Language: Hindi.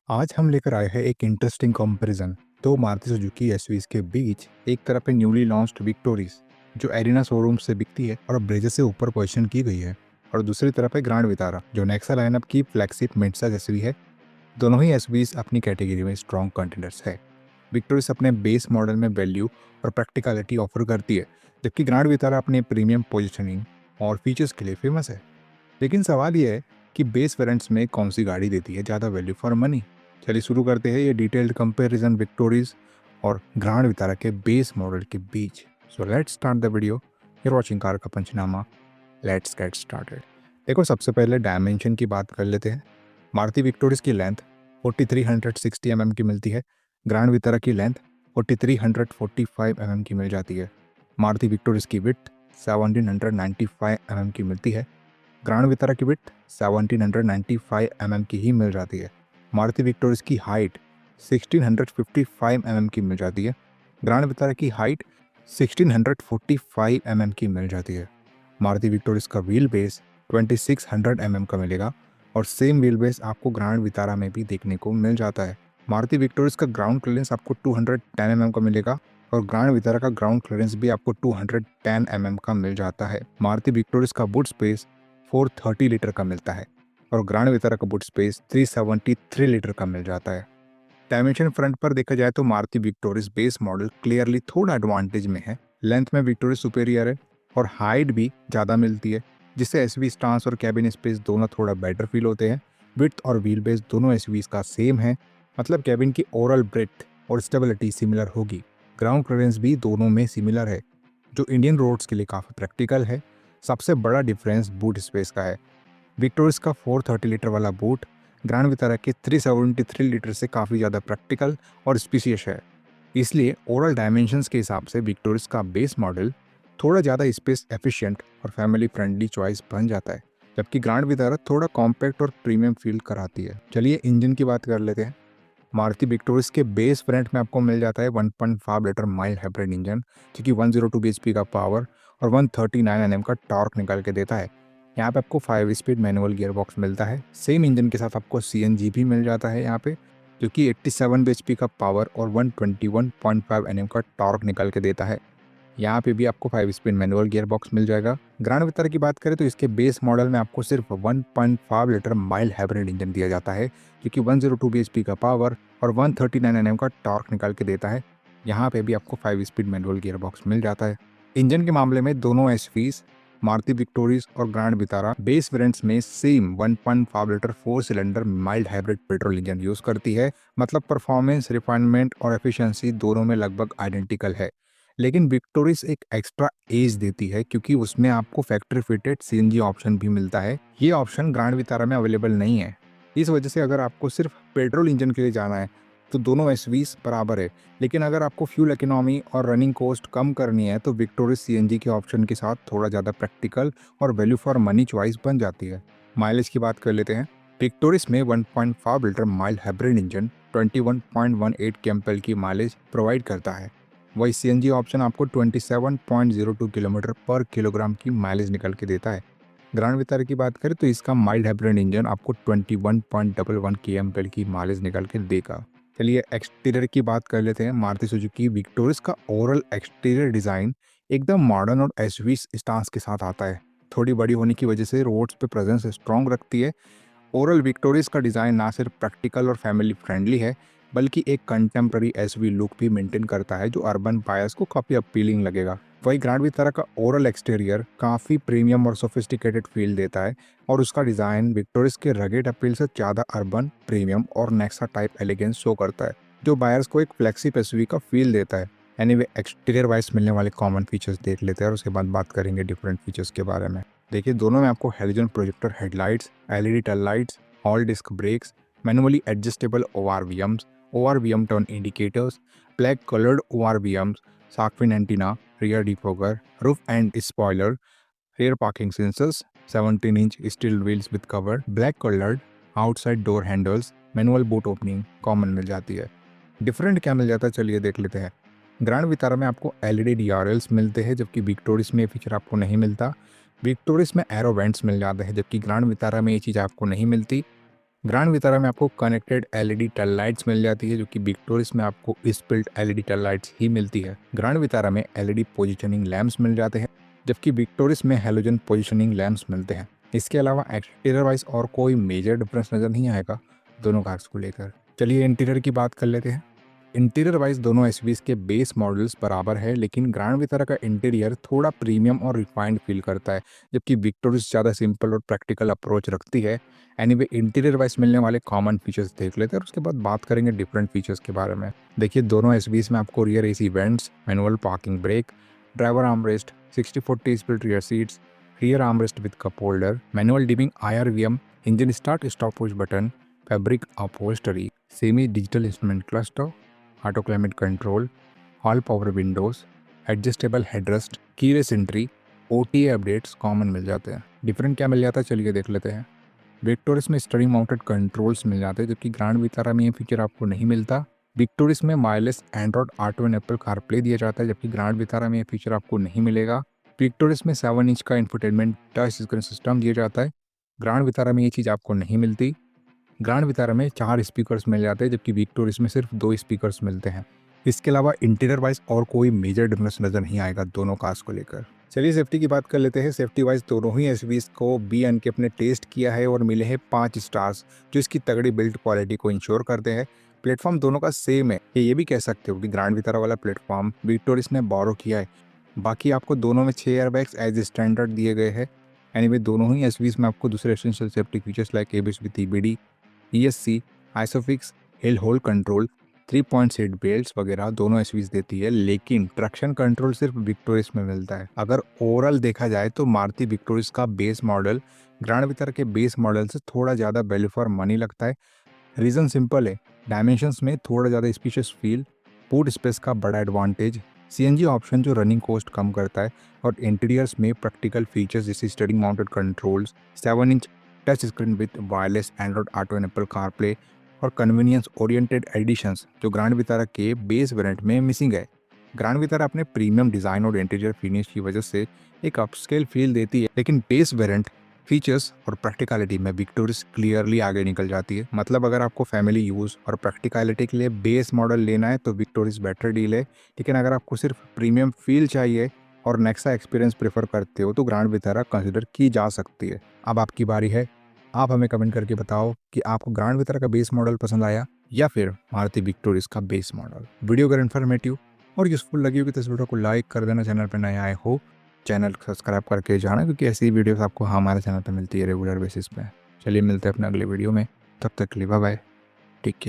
आज हम लेकर आए हैं एक इंटरेस्टिंग कंपैरिजन। दो मारुति सुजुकी एसयूवीज के बीच एक तरफ है न्यूली लॉन्च्ड विक्टोरीज जो एरिना शोरूम से बिकती है और ब्रेजा से ऊपर पोजीशन की गई है, और दूसरी तरफ है ग्रैंड विटारा जो नेक्सा लाइनअप की फ्लैगशिप मिडसाइज एसयूवी है। दोनों ही एसयूवीज अपनी कैटेगरी में स्ट्रॉन्ग कंटेंडर्स है। विक्टोरीज अपने बेस मॉडल में वैल्यू और प्रैक्टिकलिटी ऑफर करती है, जबकि ग्रैंड विटारा अपने प्रीमियम पोजिशनिंग और फीचर्स के लिए फेमस है। लेकिन सवाल यह है कि बेस वेरिएंट्स में कौन सी गाड़ी देती है ज़्यादा वैल्यू फॉर मनी। चलिए शुरू करते हैं ये डिटेल्ड कंपैरिजन विक्टोरीज और ग्रैंड विटारा के बेस मॉडल के बीच। So let's start the video. You're watching car का पंचनामा। Let's get started. देखो, सबसे पहले डायमेंशन की बात कर लेते हैं। मारुति विक्टोरीज की लेंथ 4360 mm की मिलती है। ग्रैंड विटारा की लेंथ 4345 mm की मिल जाती है। मारुति विक्टोरीज की विड्थ 1795 mm की मिलती है। ग्रैंड विटारा की विड्थ 1795 mm की ही मिल जाती है। मारुति विक्टोरीज की हाइट 1655 mm की मिल जाती है। ग्रैंड विटारा की हाइट 1645 mm की मिल जाती है। मारुति विक्टोरीज का व्हील बेस 2600 mm का मिलेगा, और सेम व्हील बेस आपको ग्रैंड विटारा में भी देखने को मिल जाता है। मारुति विक्टोरीज का ग्राउंड क्लियरेंस आपको 210 mm का मिलेगा, और ग्रैंड विटारा का ग्राउंड क्लियरेंस भी आपको 210 mm का मिल जाता है। मारुति विक्टोरीज का बूट स्पेस 430 लीटर का मिलता है, और ग्रैंड विटारा का बूट स्पेस 373 लीटर का मिल जाता है। डायमेंशन फ्रंट पर देखा जाए तो मारुति विक्टोरीज बेस मॉडल क्लियरली थोड़ा एडवांटेज में है। लेंथ में विक्टोरीज सुपेरियर है, और हाइट भी ज़्यादा मिलती है, जिससे एसयूवी स्टांस और कैबिन स्पेस दोनों थोड़ा बेटर फील होते हैं। विड्थ और व्हील बेस दोनों एसयूवीज का सेम है, मतलब कैबिन की ओवरऑल ब्रेथ और स्टेबिलिटी सिमिलर होगी। ग्राउंड क्लियरेंस भी दोनों में सिमिलर है, जो इंडियन रोड्स के लिए काफ़ी प्रैक्टिकल है। सबसे बड़ा डिफरेंस बूट स्पेस का है। विक्टोरीज का 430 लीटर वाला बूट ग्रैंड विटारा के 373 लीटर से काफ़ी ज़्यादा प्रैक्टिकल और स्पेशियस है। इसलिए ओवरऑल डायमेंशंस के हिसाब से विक्टोरीज का बेस मॉडल थोड़ा ज़्यादा स्पेस एफिशिएंट और फैमिली फ्रेंडली चॉइस बन जाता है, जबकि ग्रैंड विटारा थोड़ा कॉम्पैक्ट और प्रीमियम फील कराती है। चलिए इंजन की बात कर लेते हैं। मारुति विक्टोरीज के बेस वेरिएंट में आपको मिल जाता है 1.5 लीटर माइल्ड हाइब्रिड इंजन, जो कि 102 bhp का पावर और 139 Nm का टॉर्क निकाल के देता है। यहाँ पे आपको 5 स्पीड मैनुअल गियर बॉक्स मिलता है। सेम इंजन के साथ आपको CNG भी मिल जाता है यहाँ पे, जो कि 87 bhp का पावर और 121.5 Nm का टॉर्क निकाल के देता है। यहाँ पे भी आपको 5 स्पीड मैनुअल गियर बॉक्स मिल जाएगा। ग्रैंड विटारा की बात करें तो इसके बेस मॉडल में आपको सिर्फ 1.5 लीटर माइल्ड हाइब्रिड इंजन दिया जाता है, जो कि 102 bhp का पावर और 139 Nm का टॉर्क निकाल के देता है। यहाँ पे भी आपको 5 स्पीड मैनुअल गियर बॉक्स मिल जाता है। इंजन के मामले में दोनों एसयूवीज मारुति विक्टोरीज और ग्रैंड विटारा बेस वेरिएंट्स में same 1.5 litre 4 cylinder mild hybrid petrol engine use करती है। मतलब परफॉर्मेंस, रिफाइनमेंट और एफिशिएंसी दोनों में लगभग आइडेंटिकल है। लेकिन विक्टोरीज एक एक्स्ट्रा एज देती है, क्योंकि उसमें आपको फैक्ट्री फिटेड CNG ऑप्शन भी मिलता है। ये ऑप्शन ग्रैंड विटारा में अवेलेबल नहीं है। इस वजह से अगर आपको सिर्फ पेट्रोल इंजन के लिए जाना है तो दोनों एसयूवीज बराबर है, लेकिन अगर आपको फ्यूल इकोनॉमी और रनिंग कॉस्ट कम करनी है तो विक्टोरीज CNG के ऑप्शन के साथ थोड़ा ज़्यादा प्रैक्टिकल और वैल्यू फॉर मनी चॉइस बन जाती है। माइलेज की बात कर लेते हैं। विक्टोरीज में 1.5 litre mild hybrid engine 21.18 kmpl की माइलेज प्रोवाइड करता है। वही CNG ऑप्शन आपको 27.02 किलोमीटर पर किलोग्राम की माइलेज निकल के देता है। ग्रैंड विटारा की बात करें तो इसका माइल्ड हाइब्रिड इंजन आपको 21.11 kmpl की माइलेज निकल के देगा। चलिए एक्सटीरियर की बात कर लेते हैं। मारुति सुजुकी विक्टोरीज का ओवरऑल एक्सटीरियर डिज़ाइन एकदम मॉडर्न और एसयूवी स्टांस के साथ आता है। थोड़ी बड़ी होने की वजह से रोड्स पे प्रेजेंस स्ट्रॉन्ग रखती है। ओवरऑल विक्टोरीज का डिज़ाइन ना सिर्फ प्रैक्टिकल और फैमिली फ्रेंडली है, बल्कि एक कंटेम्प्रेरी एसयूवी लुक भी मेंटेन करता है, जो अर्बन बायर्स को काफ़ी अपीलिंग लगेगा। वही ग्रैंड विटारा का ओवरऑल एक्सटीरियर काफ़ी प्रीमियम और सोफिस्टिकेटेड फील देता है, और उसका डिज़ाइन विक्टोरीज के रगेड अपील से ज़्यादा अर्बन, प्रीमियम और नेक्सा टाइप एलिगेंस शो करता है, जो बायर्स को एक फ्लेक्सी एसयूवी का फील देता है। एनीवे, एक्सटीरियर वाइज मिलने वाले कॉमन फीचर्स देख लेते हैं और उसके बाद बात करेंगे डिफरेंट फीचर्स के बारे में। देखिए, दोनों में आपको halogen projector headlights, LED tail lights, all disc brakes, manually adjustable ORVM turn indicators, black coloured ORVMs, shark fin antenna, rear defogger, roof and spoiler, rear parking sensors, 17-inch steel wheels with cover, black colored outside door handles, manual boot opening common मिल जाती है। डिफरेंट क्या मिल जाता है, चलिए देख लेते हैं। ग्रैंड विटारा में आपको LED DRLs मिलते हैं, जबकि विक्टोरीज में ये फीचर आपको नहीं मिलता। विक्टोरीज में एरो वेंट्स मिल जाते हैं, जबकि ग्रैंड विटारा में ये चीज़ आपको नहीं मिलती। ग्रैंड विटारा में आपको कनेक्टेड एलईडी टेल लाइट्स मिल जाती है, जो कि विक्टोरिस में आपको स्पिल्ट एलईडी टेल लाइट्स ही मिलती है। ग्रैंड विटारा में एलईडी पोजिशनिंग लैम्प्स मिल जाते हैं, जबकि विक्टोरिस में हेलोजन पोजिशनिंग लैम्प्स मिलते हैं। इसके अलावा एक्सटीरियर वाइज और कोई मेजर डिफरेंस नज़र नहीं आएगा दोनों कार्स को लेकर। चलिए इंटीरियर की बात कर लेते हैं। इंटीरियर वाइज दोनों एसयूवीज के बेस मॉडल्स बराबर है, लेकिन ग्रैंड विटारा का इंटीरियर थोड़ा प्रीमियम और रिफाइंड फील करता है, जबकि विक्टोरिस ज़्यादा सिंपल और प्रैक्टिकल अप्रोच रखती है। एनीवे इंटीरियर वाइज मिलने वाले कॉमन फीचर्स देख लेते हैं और उसके बाद बात करेंगे डिफरेंट फीचर्स के बारे में। देखिए, दोनों एसयूवीज में आपको rear AC vents, manual parking brake, driver armrest, 60/40 split rear seats, rear armrest with cup holder, manual dimming IRVM, engine start stop push button, fabric upholstery, semi digital instrument cluster, auto climate control, all power windows, adjustable headrest, keyless entry, OTA updates common मिल जाते हैं। डिफरेंट क्या मिल जाता है, चलिए देख लेते हैं। विक्टोरिस में स्टीयरिंग माउंटेड कंट्रोल्स मिल जाते हैं, जबकि ग्रैंड विटारा में ये फीचर आपको नहीं मिलता। विक्टोरिस में wireless Android auto and Apple CarPlay दिया जाता है, जबकि ग्रैंड विटारा में ये फीचर आपको नहीं मिलेगा। विक्टोरिस में 7 इंच का इंफोटेनमेंट टच स्क्रीन सिस्टम दिया जाता है, ग्रैंड विटारा में ये चीज़ आपको नहीं मिलती। ग्रैंड विटारा में 4 स्पीकर्स मिल जाते हैं, जबकि विक्टोरिस में सिर्फ 2 स्पीकर्स मिलते हैं। इसके अलावा इंटीरियर वाइज और कोई मेजर डिफरेंस नज़र नहीं आएगा दोनों कार्स को लेकर। चलिए सेफ्टी की बात कर लेते हैं। सेफ्टी वाइज दोनों ही एसयूवीज को BN के अपने टेस्ट किया है और मिले हैं 5 स्टार्स, जो इसकी तगड़ी बिल्ड क्वालिटी को इंश्योर करते हैं। प्लेटफॉर्म दोनों का सेम है, ये भी कह सकते हो कि ग्रैंड विटारा वाला प्लेटफॉर्म विक्टोरिस ने बोरो किया है। बाकी आपको दोनों में 6 एयरबैग्स एज स्टैंडर्ड दिए गए हैं। एनीवे दोनों ही एसयूवीज में आपको दूसरे essential safety features like ABS with EBD, ESC, isofix, hill hold control, 3-point seat belts वगैरह दोनों एसयूवीज देती है, लेकिन ट्रैक्शन कंट्रोल सिर्फ विक्टोरिस में मिलता है। अगर ओवरऑल देखा जाए तो मारुति विक्टोरिस का बेस मॉडल ग्रैंड विटारा के बेस मॉडल से थोड़ा ज़्यादा वैल्यू फॉर मनी लगता है। रीज़न सिंपल है, डायमेंशंस में थोड़ा ज़्यादा स्पेशियस फील, बूट स्पेस का बड़ा एडवांटेज, CNG ऑप्शन जो रनिंग कॉस्ट कम करता है, और इंटीरियर्स में प्रैक्टिकल फीचर्स जैसे steering mounted controls, 7 inch touch screen with wireless Android auto and Apple CarPlay, और कन्वीनियंस ओरिएंटेड एडिशंस जो ग्रैंड विटारा के बेस वेरिएंट में मिसिंग है। ग्रैंड विटारा अपने प्रीमियम डिज़ाइन और इंटीरियर फिनिश की वजह से एक अपस्केल फील देती है, लेकिन बेस वेरिएंट फीचर्स और प्रैक्टिकलिटी में विक्टोरिस क्लियरली आगे निकल जाती है। मतलब अगर आपको फैमिली यूज़ और प्रैक्टिकलिटी के लिए बेस मॉडल लेना है तो विक्टोरिस बेटर डील है, लेकिन अगर आपको सिर्फ प्रीमियम फील चाहिए और नेक्सा एक्सपीरियंस प्रेफर करते हो तो ग्रैंड विटारा कंसिडर की जा सकती है। अब आपकी बारी है, आप हमें कमेंट करके बताओ कि आपको ग्रैंड विटारा का बेस मॉडल पसंद आया या फिर मारुति विक्टोरिस का बेस मॉडल। वीडियो अगर इन्फॉर्मेटिव और यूजफुल लगी होगी तो इस वीडियो को लाइक कर देना। चैनल पर नए आए हो चैनल सब्सक्राइब करके जाना, क्योंकि ऐसी वीडियोस आपको हमारे चैनल पर मिलती है रेगुलर बेसिस पे। चलिए मिलते हैं अपने अगले वीडियो में, तब तक के लिए बाय बाय, टेक केयर।